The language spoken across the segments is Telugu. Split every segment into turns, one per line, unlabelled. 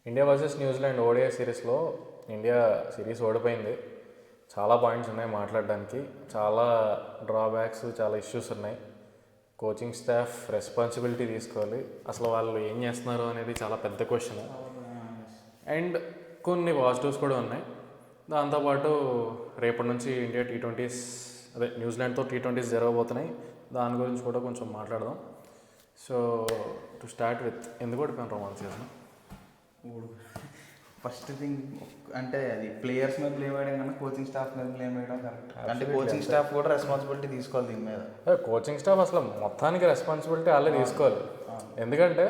ఇండియా వర్సెస్ న్యూజిలాండ్ ఓడిఐ సిరీస్లో ఇండియా సిరీస్ ఓడిపోయింది. చాలా పాయింట్స్ ఉన్నాయి మాట్లాడడానికి, చాలా డ్రాబ్యాక్స్, చాలా ఇష్యూస్ ఉన్నాయి. కోచింగ్ స్టాఫ్ రెస్పాన్సిబిలిటీ తీసుకోవాలి. అసలు వాళ్ళు ఏం చేస్తున్నారు అనేది చాలా పెద్ద క్వశ్చన్. అండ్ కొన్ని పాజిటివ్స్ కూడా ఉన్నాయి. దాంతోపాటు రేపటి నుంచి ఇండియా T20s న్యూజిలాండ్తో T20s జరగబోతున్నాయి. దాని గురించి కూడా కొంచెం మాట్లాడదాం. సో టు స్టార్ట్ విత్, ఎందుకు ఓడిపోయిన రోమాన్స్ చేసిన
ఫస్ట్ థింగ్ అంటే అది ప్లేయర్స్ మీద బ్లేమ్ వేయడం కన్నా కోచింగ్ స్టాఫ్ మీద బ్లేమ్ వేయడం కరెక్ట్. అంటే కోచింగ్ స్టాఫ్ కూడా రెస్పాన్సిబిలిటీ తీసుకోవాలి దీని మీద.
కోచింగ్ స్టాఫ్ అసలు మొత్తానికి రెస్పాన్సిబిలిటీ వాళ్ళే తీసుకోవాలి. ఎందుకంటే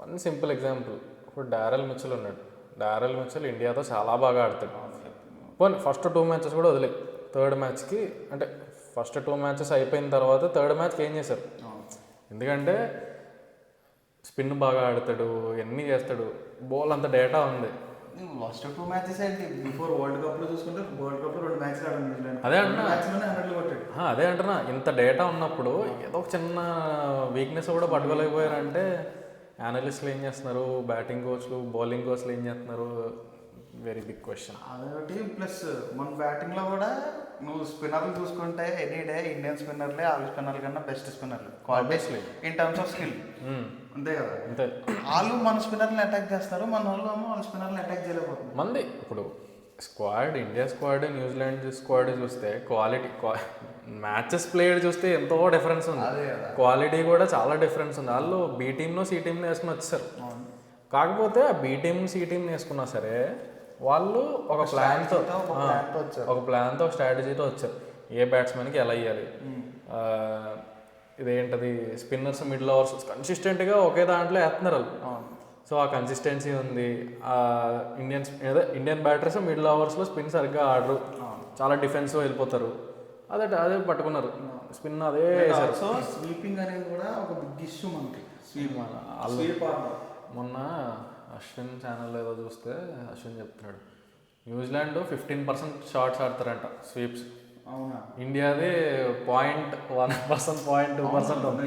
వన్ సింపుల్ ఎగ్జాంపుల్, ఇప్పుడు డారెల్ మిచెల్ ఉన్నాడు. డారెల్ మిచెల్ ఇండియాతో చాలా బాగా ఆడతాడు. పోనీ ఫస్ట్ 2 మ్యాచెస్ కూడా వదిలే, థర్డ్ మ్యాచ్కి అంటే ఫస్ట్ 2 మ్యాచెస్ అయిపోయిన తర్వాత థర్డ్ మ్యాచ్కి ఏం చేశారు? ఎందుకంటే స్పిన్ బాగా ఆడతాడు, ఎన్ని చేస్తాడు, బౌల్ అంత డేటా ఉంది.
లాస్ట్ 2 మ్యాచెస్ ఏంటి, బిఫోర్ వరల్డ్ కప్లో చూసుకుంటే వరల్డ్ కప్లో 2 మ్యాచ్లు ఆడాడు న్యూజిలాండ్.
అదే అంటున్నా,
100 కొట్టాడు.
అదే అంటున్నా, ఇంత డేటా ఉన్నప్పుడు ఏదో ఒక చిన్న వీక్నెస్ కూడా పట్టుకోలేకపోయారంటే అనలిస్టులు ఏం చేస్తున్నారు, బ్యాటింగ్ కోచ్లు, బౌలింగ్ కోచ్లు ఏం చేస్తున్నారు? Very big question.
అదొకటి. ప్లస్ మన బ్యాటింగ్లో కూడా నువ్వు స్పిన్నర్లు చూసుకుంటే ఎనీ డే ఇండియన్ స్పిన్నర్లే ఆల్ స్పిన్నర్ల కన్నా బెస్ట్ స్పిన్నర్లు
obviously
in terms of skill. అంతే కదా,
అంతే.
వాళ్ళు మన స్పిన్నర్ని అటాక్ చేస్తారు, మన వాళ్ళు వాళ్ళ స్పిన్నర్ని అటాక్ చేయలేకపోతుంది.
మంది ఇప్పుడు squad, India squad, New Zealand squad చూస్తే క్వాలిటీ, మ్యాచెస్ ప్లేయర్ చూస్తే ఎంతో డిఫరెన్స్ ఉంది. క్వాలిటీ కూడా చాలా డిఫరెన్స్ ఉంది. వాళ్ళు బీ టీంలో సి టీంలో వేసుకుని వచ్చేసారు. కాకపోతే ఆ బీ టీం సి టీంని వేసుకున్నా సరే వాళ్ళు ఒక ప్లాన్తో, ఒక స్ట్రాటజీతో వచ్చారు. ఏ బ్యాట్స్మెన్కి ఎలా ఇవ్వాలి, ఇదేంటది స్పిన్నర్స్ మిడిల్ ఓవర్స్ కన్సిస్టెంట్గా ఒకే దాంట్లో వేస్తున్నారు వాళ్ళు. సో ఆ కన్సిస్టెన్సీ ఉంది. ఇండియన్ బ్యాటర్స్ మిడిల్ ఓవర్స్లో స్పిన్ సరిగ్గా ఆడరు, చాలా డిఫెన్సివ్ వెళ్ళిపోతారు. అదే పట్టుకున్నారు స్పిన్, అదే వేశారు.
సో స్వీపింగ్ అనేది కూడా ఒక బిగ్ ఇష్యూ మనకి.
మొన్న అశ్విన్ ఛానల్ ఏదో చూస్తే అశ్విన్ చెప్తున్నాడు, న్యూజిలాండ్ 15% షార్ట్స్ ఆడతారంట స్వీప్స్.
అవునా?
ఇండియాది 0.1%, 0.2% ఉంది.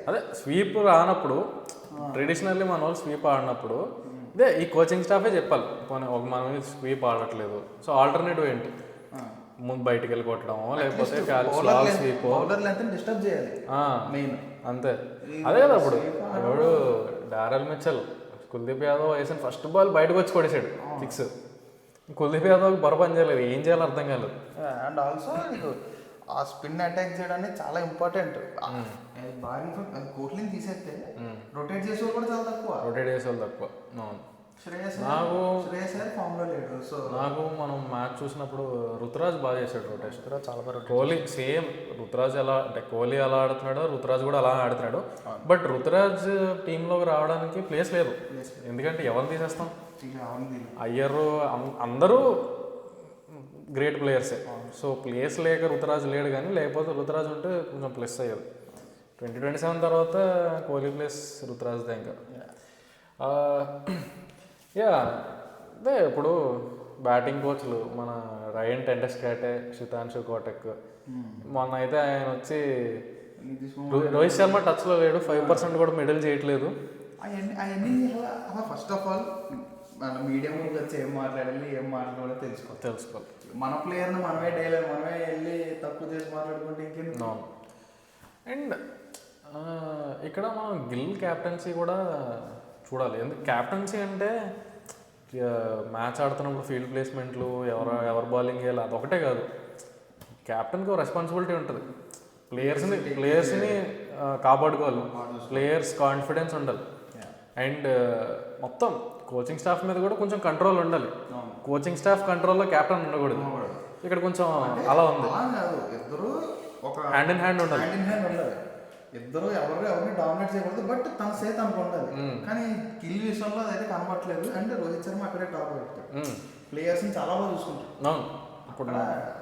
అదే స్వీప్ రానప్పుడు, ట్రెడిషనల్లీ మన వాళ్ళు స్వీప్ ఆడినప్పుడు ఇదే ఈ కోచింగ్ స్టాఫే చెప్పాలి, ఒక మనం స్వీప్ ఆడట్లేదు, సో ఆల్టర్నేటివ్ ఏంటి, ముందు బయటికి వెళ్ళి కొట్టడం, లేకపోతే స్వీప్
డిస్టర్బ్ చేయాలి మెయిన్.
అంతే. అదే కదా అప్పుడు ఎవడు డారెల్ మిచెల్ కుల్దీప్ యాదవ్ వేసిన ఫస్ట్ బాల్ బయటకు వచ్చి కొట్టేశాడు 6. కుల్దీప్ యాదవ్ బొర పని చేయలేదు, ఏం చేయాలో అర్థం కాలేదు.
అండ్ ఆల్సో నీకు ఆ స్పిన్ అటాక్ చేయడానికి చాలా ఇంపార్టెంట్. కోహ్లీని తీసేస్తే రొటేట్ చేసే వాళ్ళు కూడా చాలా తక్కువ.
నాకు మనం మ్యాచ్ చూసినప్పుడు రుతురాజ్ బాగా చేశాడు రొటేషన్. చాలా బాగా కోహ్లీ సేమ్ రుతురాజ్ ఎలా అంటే కోహ్లీ ఎలా ఆడుతున్నాడో రుతురాజ్ కూడా అలా ఆడుతున్నాడు. బట్ రుతురాజ్ టీంలోకి రావడానికి ప్లేస్ లేదు. ఎందుకంటే ఎవరిని తీసేస్తాం? అయ్యర్ అందరూ గ్రేట్ ప్లేయర్సే. సో ప్లేస్ లేక రుతురాజ్ లేడు, కానీ లేకపోతే రుతురాజ్ ఉంటే కొంచెం ప్లస్ అయ్యేది. 2027 తర్వాత కోహ్లీ ప్లేస్ రుతురాజ్దే ఇంకా. అదే ఇప్పుడు బ్యాటింగ్ కోచ్లు మన రయన్ టెండెస్కాటే, శుతాన్షు కోటక్, మొన్న అయితే ఆయన వచ్చి రోహిత్ శర్మ టచ్లో లేడు, 5% కూడా మెడల్ చేయట్లేదు.
అవన్నీ ఫస్ట్ ఆఫ్ ఆల్ మన మీడియా ముందు వచ్చి ఏం మాట్లాడాలో తెలుసుకోవాలి. మన ప్లేయర్ని మనమే మనమే వెళ్ళి తక్కువ చేసి మాట్లాడుకుంటే ఇంకేం.
అండ్ ఇక్కడ మనం గిల్ క్యాప్టెన్సీ కూడా చూడాలి. ఎందుకు క్యాప్టెన్సీ అంటే మ్యాచ్ ఆడుతున్నప్పుడు ఫీల్డ్ ప్లేస్మెంట్లు, ఎవరు బౌలింగ్ వేయాలి అదొకటే కాదు. క్యాప్టెన్కి ఒక రెస్పాన్సిబిలిటీ ఉంటుంది. ప్లేయర్స్ని కాపాడుకోవాలి, ప్లేయర్స్ కాన్ఫిడెన్స్ ఉండాలి. అండ్ మొత్తం కోచింగ్ స్టాఫ్ మీద కూడా కొంచెం కంట్రోల్ ఉండాలి. కోచింగ్ స్టాఫ్ కంట్రోల్లో క్యాప్టెన్ ఉండకూడదు. ఇక్కడ కొంచెం అలా ఉంది, హ్యాండ్ ఇన్ హ్యాండ్ ఉండాలి.
ఇద్దరు ఎవరిని డామినేట్ చేయకూడదు, బట్ తన సేత్ అనుకుంటుంది. కానీ కిల్ విషయంలో అదైతే కనబడట్లేదు. అంటే రోహిత్ శర్మ అక్కడే టాప్ పెడతాడు, ప్లేయర్స్ని చాలా బాగా చూసుకుంటాడు. ఇప్పుడు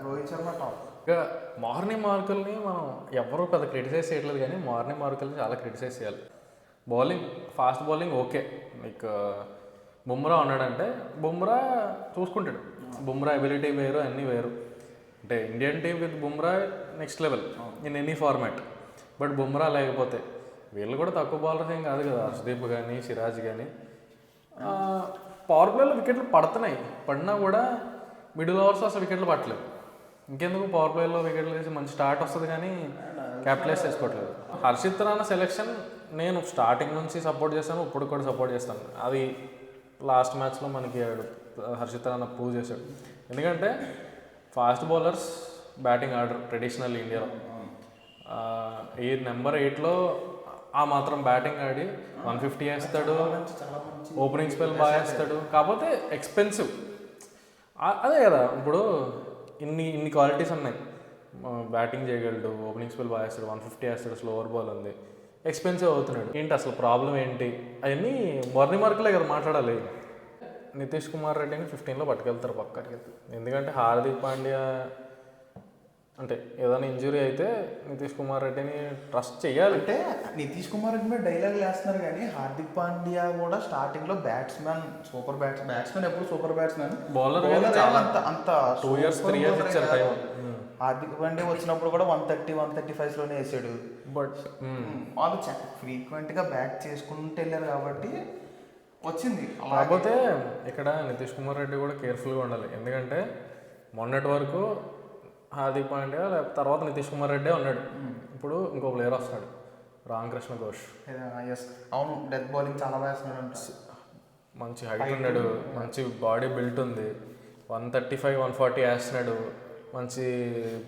రోహిత్ శర్మ టాప్.
ఇక మార్కుల్ని మనం ఎవరు పెద్ద క్రిటిసైజ్ చేయట్లేదు, కానీ మార్కుల్ని చాలా క్రిటిసైజ్ చేయాలి. Bowling, fast bowling okay. Like Bumrah ఉన్నాడంటే బుమ్రా చూసుకుంటాడు. బుమ్రా ఎబిలిటీ వేరు, అన్నీ వేరు. అంటే Indian team with Bumrah next level in any format. But Bumrah లేకపోతే వీళ్ళు కూడా తక్కువ బౌలర్స్ ఏం కాదు కదా, హర్షదీప్ కానీ సిరాజ్ కానీ. పవర్ ప్లేలో వికెట్లు పడుతున్నాయి, పడినా కూడా మిడిల్ ఓవర్స్ అసలు వికెట్లు పట్టలేదు. ఇంకెందుకు పవర్ ప్లేలో వికెట్లు వేసి మంచి స్టార్ట్ వస్తుంది కానీ క్యాపిటలైజ్ చేసుకోవట్లేదు. హర్షిత్ రాణా సెలెక్షన్ నేను స్టార్టింగ్ నుంచి సపోర్ట్ చేస్తాను, ఇప్పుడు కూడా సపోర్ట్ చేస్తాను. అది లాస్ట్ మ్యాచ్లో మనకి హర్షిత్ రాణా ప్రూవ్ చేశాడు. ఎందుకంటే fast bowlers batting order traditional ఇండియాలో ఈ నెంబర్ 8లో ఆ మాత్రం బ్యాటింగ్ ఆడి 150 వేస్తాడు, ఓపెనింగ్ స్పెల్ బాగా వేస్తాడు. కాకపోతే ఎక్స్పెన్సివ్. అదే కదా, ఇప్పుడు ఇన్ని క్వాలిటీస్ ఉన్నాయి. బ్యాటింగ్ చేయగలడు, ఓపెనింగ్ స్పెల్ బాగా వేస్తాడు, 150 వేస్తాడు, స్లోవర్ బాల్ ఉంది, ఎక్స్పెన్సివ్ అవుతున్నాడు. ఏంటి అసలు ప్రాబ్లం ఏంటి? అవన్నీ మొర్ని మార్కులే కదా మాట్లాడాలి. నితీష్ కుమార్ రెడ్డిని 15లో పట్టుకెళ్తారు పక్కకి. ఎందుకంటే హార్దిక్ పాండ్యా అంటే ఏదైనా ఇంజురీ అయితే నితీష్ కుమార్ రెడ్డిని ట్రస్ట్ చేయాలి.
అంటే నితీష్ కుమార్ రెడ్డి మీద డైలాగ్ వేస్తున్నారు కానీ హార్దిక్ పాండ్యా కూడా స్టార్టింగ్ లో సూపర్ బ్యాట్స్మెన్ ఎప్పుడు సూపర్ బ్యాట్స్మెన్,
బౌలర్
అంత
2 years 3 years ఇచ్చారు టైం.
హార్దిక్ పాండ్యా వచ్చినప్పుడు కూడా 130-135 లోనే వేసాడు.
బట్
వాళ్ళు ఫ్రీక్వెంట్ గా బ్యాట్ చేసుకుంటూ వెళ్ళారు కాబట్టి వచ్చింది.
కాకపోతే ఇక్కడ నితీష్ కుమార్ రెడ్డి కూడా కేర్ఫుల్గా ఉండాలి. ఎందుకంటే మొన్నటి వరకు హార్దిక్ పాండ్యా తర్వాత నితీష్ కుమార్ రెడ్డే ఉన్నాడు. ఇప్పుడు ఇంకో ప్లేయర్ వస్తున్నాడు, రామకృష్ణ ఘోష్.
అవును, డెత్ బౌలింగ్ చాలా వేస్తున్నాడు.
మంచి హైట్ ఉన్నాడు, మంచి బాడీ బిల్ట్ ఉంది, 135-140 వేస్తున్నాడు, మంచి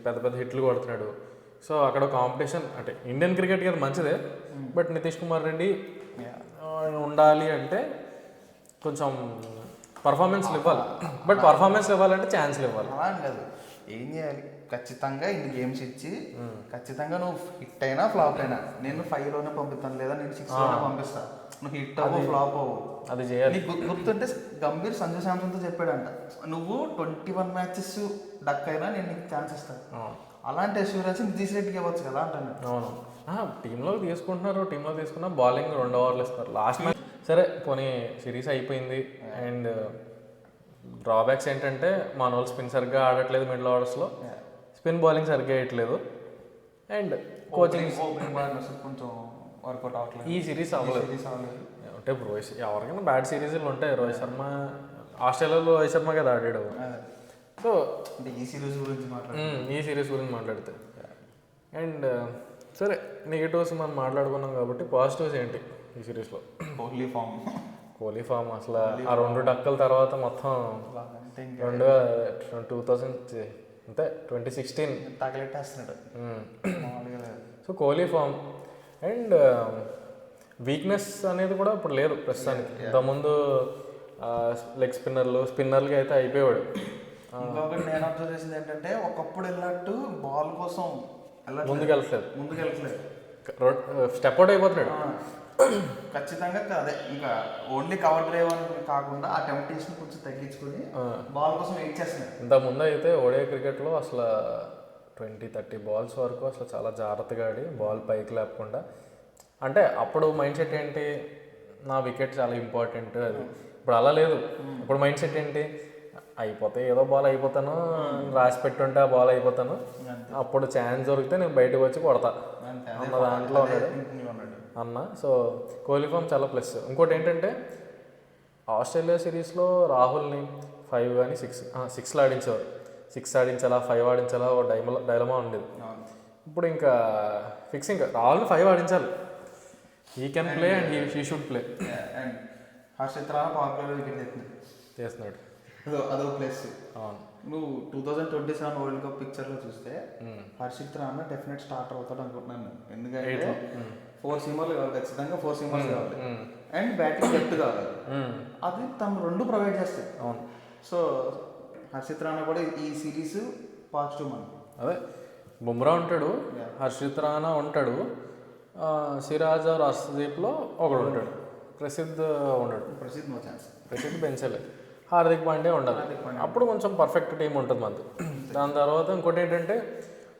పెద్ద పెద్ద హిట్లు కొడుతున్నాడు. సో అక్కడ కాంపిటీషన్ అంటే ఇండియన్ క్రికెట్కి అది మంచిదే. బట్ నితీష్ కుమార్ రెడ్డి ఉండాలి అంటే కొంచెం పర్ఫార్మెన్స్లు ఇవ్వాలి. బట్ పర్ఫార్మెన్స్లు ఇవ్వాలంటే ఛాన్స్లు ఇవ్వాలి.
అలా అని కాదు, ఏం చేయాలి, ఖచ్చితంగా ఇన్ని గేమ్స్ ఇచ్చి ఖచ్చితంగా నువ్వు హిట్ అయినా ఫ్లాప్ అయినా నేను 5లోనే పంపిస్తాను, లేదా నేను 6లోనే పంపిస్తాను. నువ్వు హిట్ అవ్వు ఫ్లాప్ అవ్వు,
అది చేయాలి.
నీకు గుర్తుంటే గంభీర్ సంజు శాంసన్తో చెప్పాడంట, నువ్వు 21 మ్యాచెస్ డక్ అయినా నేను నీకు ఛాన్స్ ఇస్తాను. అలాంటి అష్యూరెన్స్ నితీష్ రెడ్డికి ఇవ్వచ్చు కదా అంటాను.
అవును, టీంలో తీసుకున్నా బౌలింగ్ 2 ఓవర్లు ఇస్తారు లాస్ట్ మ్యాచ్. సరే పోనీ సిరీస్ అయిపోయింది. అండ్ డ్రాబ్యాక్స్ ఏంటంటే మన వాళ్ళు స్పిన్ సరిగ్గా ఆడట్లేదు, మిడిల్ ఓవర్స్లో స్పిన్ బౌలింగ్ సరిగ్గా వేయట్లేదు. అండ్ కోచింగ్
కొంచెం వర్కౌట్ అవ్వట్లేదు.
ఈ సిరీస్ అవ్వలేదు. అంటే ఎవరికైనా బ్యాడ్ సిరీస్లు ఉంటాయి. రోహిత్ శర్మ ఆస్ట్రేలియాలో రోహిత్ శర్మ కదా ఆడాడు. సో
ఈ సిరీస్
గురించి మాట్లాడితే అండ్ సరే నెగిటివ్స్ మనం మాట్లాడుకున్నాం కాబట్టి పాజిటివ్స్ ఏంటి ఈ సిరీస్లో? కోహ్లీ ఫామ్ అసలు ఆ 2 డక్కల తర్వాత మొత్తం 2016
తగలెట్టేస్తున్నాడు.
So Kohli form and weakness అనేది కూడా ఇప్పుడు లేదు ప్రస్తుతానికి. ఇంతకుముందు లెగ్ స్పిన్నర్లకి అయితే అయిపోయాడు.
ఇంకొకటి నేను అబ్జర్వ్ చేసింది ఏంటంటే ఒకప్పుడు వెళ్ళినట్టు బాల్ కోసం ముందుకెళ్ళట్లేదు,
స్టెప్ అవుట్ అయిపోతున్నాడు.
ఖచ్చితంగా అదే ఇంకా ఓన్లీ కవర్ డ్రైవ్ అని కాకుండా ఆ టెంప్టేషన్ కొంచెం తగ్గించుకొని బాల్ కోసం వెయిట్ చేస్తున్నాడు.
ఇంతకుముందు అయితే ఓడిఐ క్రికెట్లో అసలు 20-30 బాల్స్ వరకు అసలు చాలా జాగ్రత్తగా ఆడి బాల్ పైకి లేకుండా, అంటే అప్పుడు మైండ్ సెట్ ఏంటి, నా వికెట్ చాలా ఇంపార్టెంట్ అది. ఇప్పుడు అలా లేదు. ఇప్పుడు మైండ్ సెట్ ఏంటి, అయిపోతే ఏదో బాల్ అయిపోతాను, రాసి పెట్టుంటే ఆ బాల్ అయిపోతాను, అప్పుడు ఛాన్స్ దొరికితే నేను బయటకు వచ్చి కొడతా అన్న దాంట్లో ఉన్నాడు అన్న. సో కోహ్లీ ఫామ్ చాలా ప్లస్. ఇంకోటి ఏంటంటే ఆస్ట్రేలియా సిరీస్లో రాహుల్ని 5 కానీ 6 ఆడించేవారు. 6 ఆడించాలా 5 ఆడించాలా ఒక డైలమా ఉండేది. ఇప్పుడు ఇంకా ఫిక్స్, ఇంకా రాహుల్ని 5 ఆడించాలి. He can play and he should play.
Harshit Rana power ప్లేలో వికెట్
చేస్తున్నాడు,
అదో ప్లస్.
అవును,
నువ్వు 2027 వరల్డ్ కప్ పిక్చర్లో చూస్తే హర్షిత్ రాణా డెఫినెట్ స్టార్టర్ అవుతాడు అనుకుంటున్నాను. ఎందుకంటే 4 సీమర్లు కావాలి, ఖచ్చితంగా 4 సీమర్స్ కావాలి అండ్ బ్యాటింగ్ డెప్త్ కావాలి. అది తను 2 ప్రొవైడ్ చేస్తాయి.
అవును.
సో హర్షిత్ రాణా కూడా ఈ సిరీస్ పాజిటివ్ మనకి.
అదే బుమ్రా ఉంటాడు, హర్షిత్ రాణా ఉంటాడు, సిరాజ్ హర్షదీప్లో ఒకడు ఉంటాడు, ప్రసిద్ధ్ ఉండడు.
ప్రసిద్ధ్ నో ఛాన్స్,
ప్రసిద్ధ్ పెంచలే. హార్దిక్ పాండ్యా ఉండాలి, అప్పుడు కొంచెం పర్ఫెక్ట్ టీం ఉంటుంది మనది. దాని తర్వాత ఇంకోటి ఏంటంటే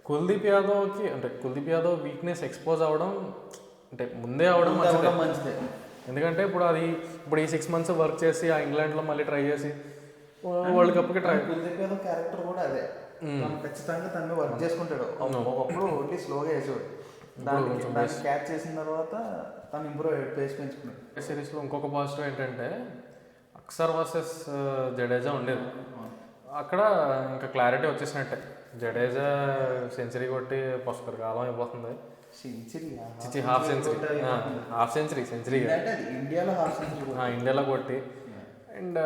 కుల్దీప్ యాదవ్ వీక్నెస్ ఎక్స్పోజ్ అవ్వడం, అంటే ముందే అవడం మంచిదే. ఎందుకంటే ఇప్పుడు ఈ 6 months వర్క్ చేసి ఆ ఇంగ్లాండ్లో మళ్ళీ ట్రై చేసి వరల్డ్ కప్కి ట్రై.
కుల్దీప్ యాదవ్ క్యారెక్టర్ కూడా అదే, ఖచ్చితంగా తను వర్క్ చేసుకుంటాడు. ఒకప్పుడు ఓన్లీ స్లోగా వేసేవాడు, దాన్ని క్యాచ్ చేసిన తర్వాత తను ఇంప్రూవ్ అయ్యాడు, పేస్ పెంచుకున్నాడు.
సిరీస్లో ఇంకొక పాజిటివ్ ఏంటంటే అక్సర్ వర్సెస్ జడేజా ఉండేది, అక్కడ ఇంకా క్లారిటీ వచ్చేసినట్టే. జడేజా సెంచరీ కొట్టి పుష్కర్ కాలం అయిపోతుంది.
సెంచరీ
హాఫ్ సెంచరీ
ఇండియాలో హాఫ్ సెంచరీ
ఇండియాలో కొట్టి, అండ్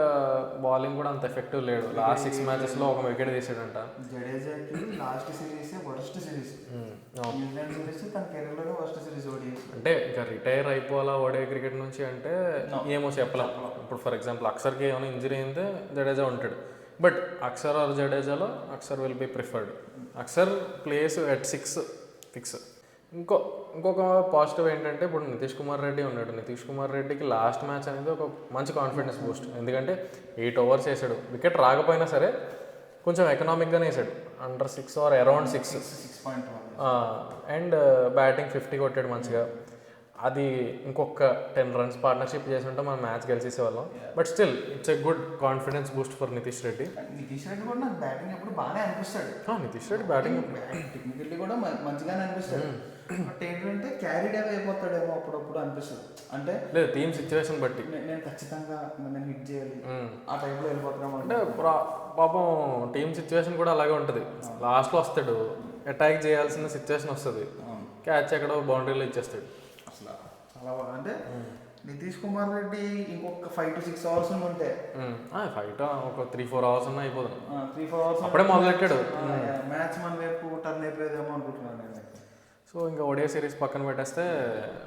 బౌలింగ్ కూడా అంత ఎఫెక్టివ్ లేడు. లాస్ట్ 6 మ్యాచెస్లో ఒక వికెట్ తీసాడంట.
జడేజాకి last series worst series, New Zealand series తన కెరీర్లోనే వర్స్ట్ సిరీస్ ఓడిఎస్.
అంటే ఇంకా రిటైర్ అయిపోవాలా ఓడే క్రికెట్ నుంచి అంటే ఏమో చెప్పలేం. ఇప్పుడు ఫర్ ఎగ్జాంపుల్ అక్సర్కి ఏమైనా ఇంజరీ అయితే జడేజా ఉంటాడు, బట్ అక్సర్ ఆర్ జడేజాలో Axar will be preferred. Axar place at 6 fix. ఇంకొక పాజిటివ్ ఏంటంటే ఇప్పుడు నితీష్ కుమార్ రెడ్డి ఉన్నాడు. నితీష్ కుమార్ రెడ్డికి లాస్ట్ మ్యాచ్ అనేది ఒక మంచి కాన్ఫిడెన్స్ బూస్ట్, ఎందుకంటే 8 overs వేసాడు. వికెట్ రాకపోయినా సరే కొంచెం ఎకనామిక్గానే వేసాడు, under 6 or around 6. And batting 50 కొట్టాడు మంచిగా. అది ఇంకొక 10 runs పార్ట్నర్షిప్ చేసి ఉంటే మనం మ్యాచ్ గెలిచేసేవాళ్ళం. But still it's a good confidence boost for Nitish Reddy.
Nitish Reddy కూడా నాకు బ్యాటింగ్ ఎప్పుడు బాగానే అనిపిస్తాడు.
నితీష్ రెడ్డి బ్యాటింగ్
టెక్నికల్లీ కూడా మంచిగానే అనిపిస్తాడు. బట్ ఏంటంటే క్యారీడ్ అవే అయిపోతాడేమో అప్పుడప్పుడు అనిపిస్తుంది. అంటే
లేదు, టీమ్ సిచ్యువేషన్ బట్టి
నేను ఖచ్చితంగా నేను హిట్ చేయాలి ఆ టైంలో వెళ్ళిపోతున్నాం
అంటే పాపం టీమ్ సిచ్యువేషన్ కూడా అలాగే ఉంటుంది. లాస్ట్లో వస్తాడు, అటాక్ చేయాల్సిన సిచ్యువేషన్ వస్తుంది, క్యాచ్ ఎక్కడో బౌండరీలో ఇచ్చేస్తాడు.
అసలు చాలా బాగా అంటే నితీష్ కుమార్ రెడ్డి ఇంకొక 5 to 6 hours ఉంటే
ఫైట్ ఒక 3-4 hours ఉన్నా అయిపోతుంది.
3-4 hours
అప్పుడే మొదలెట్టాడు.
మ్యాచ్ మన వైపు టర్న్ అయిపోయేదేమో అనుకుంటున్నాను నేను.
సో ఇంకా ఓడిఐ సిరీస్ పక్కన పెట్టేస్తే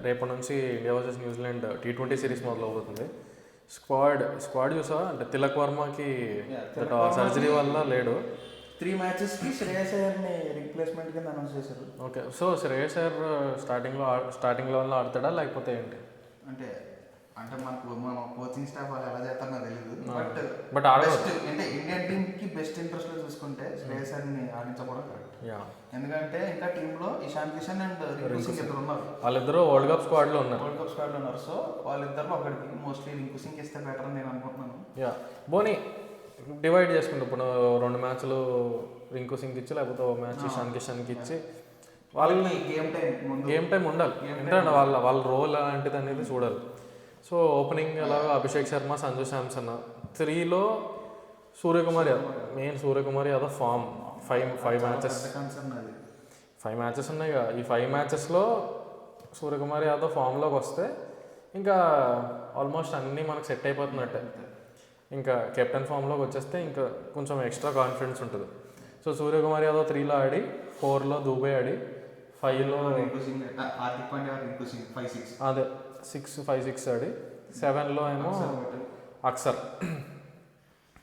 రేపటి నుంచి India versus New Zealand T20 series మొదలవుతుంది. స్క్వాడ్ చూసా అంటే తిలక్ వర్మకి సర్జరీ వల్ల లేడు.
3 matchesకి శ్రేయస్ అయ్యర్ని రీప్లేస్మెంట్ కింద అనౌన్స్ చేశారు.
Okay, so Shreyas Iyer starting లెవెల్లో ఆడతాడా లేకపోతే ఏంటి?
అంటే మనకు మన కోచింగ్ స్టాఫ్ వాళ్ళు ఎలా చేస్తారో తెలియదు,
బట్
బెస్ట్ అంటే ఇండియన్ టీమ్కి బెస్ట్ ఇంట్రెస్ట్లో చూసుకుంటే శ్రేయస్ అయ్యర్ని ఆడించకపోవడం కరెక్ట్. ఎందుకంటే ఇంకా టీంలో ఇషాన్ కిషన్ అండ్ రింకు సింగ్ ఇద్దరు ఉన్నారు.
వాళ్ళిద్దరూ వరల్డ్ కప్ స్క్వాడ్లో ఉన్నారు.
సో వాళ్ళిద్దరిలో ఒకరికి మోస్ట్లీ రింకు సింగ్ ఇస్తే బెటర్ అని నేను అనుకుంటున్నాను.
బోని డివైడ్ చేసుకుంటాం. ఇప్పుడు 2 మ్యాచ్లు రింకు సింగ్ ఇచ్చి లేకపోతే ఒక మ్యాచ్ ఇషాన్ కిషన్కి ఇచ్చి వాళ్ళని గేమ్ టైం ఉండాలి. ఎందుకంటే వాళ్ళ రోల్ అలాంటిది అనేది చూడాలి. సో ఓపెనింగ్ ఎలాగో అభిషేక్ శర్మ, సంజు శాంసన్. 3లో Suryakumar Yadav, main Suryakumar Yadav form 5 matches 5 matches ఉన్నాయి కదా. ఈ 5 మ్యాచెస్లో సూర్యకుమార్ యాదవ్ ఫామ్లోకి వస్తే ఇంకా ఆల్మోస్ట్ అన్నీ మనకు సెట్ అయిపోతున్నట్టే. ఇంకా కెప్టెన్ ఫామ్లోకి వచ్చేస్తే ఇంకా కొంచెం ఎక్స్ట్రా కాన్ఫిడెన్స్ ఉంటుంది. సో సూర్యకుమార్ యాదవ్ 3లో ఆడి, 4లో దుబే ఆడి, 5లో అదే 5-6 ఆడి, 7లో ఏమో అక్సర్,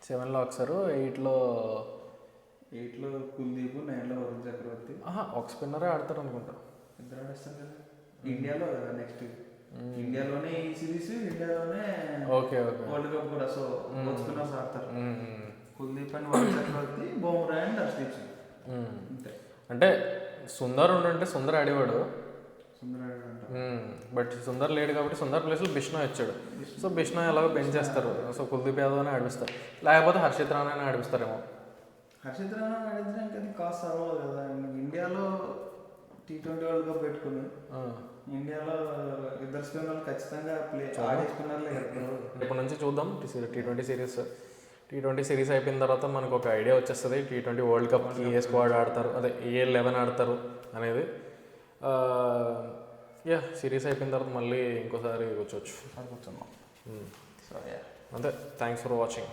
7లో అక్సరు, 8లో
కుల్దీప్, 9లో వరుణ్ చక్రవర్తి.
ఒక స్పిన్నరే ఆడతారు అనుకుంటా.
ఇద్దరు ఆడేస్తారు కదా ఇండియాలో. నెక్స్ట్ ఇండియాలోనే ఈ సిరీస్, ఇండియాలోనే
ఓకే
వరల్డ్ కప్ కూడా. సో స్పిన్నర్స్ ఆడతారు. Kuldeep and Varun Chakravarthy, Bumrah and Harshdeep Singh.
అంటే సుందర్ ఉండంటే సుందర్ ఆడేవాడు, బట్ సుందర్ లేడు కాబట్టి సుందర్ ప్లేస్లో బిష్ణోయ్ వచ్చాడు. సో బిష్ణోయ్ ఎలాగో బెంచ్ చేస్తారు. సో కుల్దీప్ యాదవ్నే ఆడిపిస్తారు, లేకపోతే హర్షిత్ రాణానే ఆడిపిస్తారేమో.
హర్షిత్ రాణా ఆడించడానికి అది కాస్ట్ అవ్వదు కదా. ఇండియాలో T20 వరల్డ్ కప్ పెట్టుకుని ఇండియాలో ఇద్దరు స్పిన్నర్లు ఖచ్చితంగా ఆడే స్పిన్నర్లే.
ఇప్పటి నుంచి చూద్దాం T20 సిరీస్ అయిపోయిన తర్వాత మనకు ఒక ఐడియా వచ్చేస్తుంది T20 వరల్డ్ కప్కి ఏ స్క్వాడ్ ఆడతారు, అదే ఏ 11 ఆడతారు అనేది. సిరీస్ అయిపోయిన తర్వాత మళ్ళీ ఇంకోసారి కూర్చోవచ్చు.
కూర్చున్నాం.
అంతే. Thanks for watching.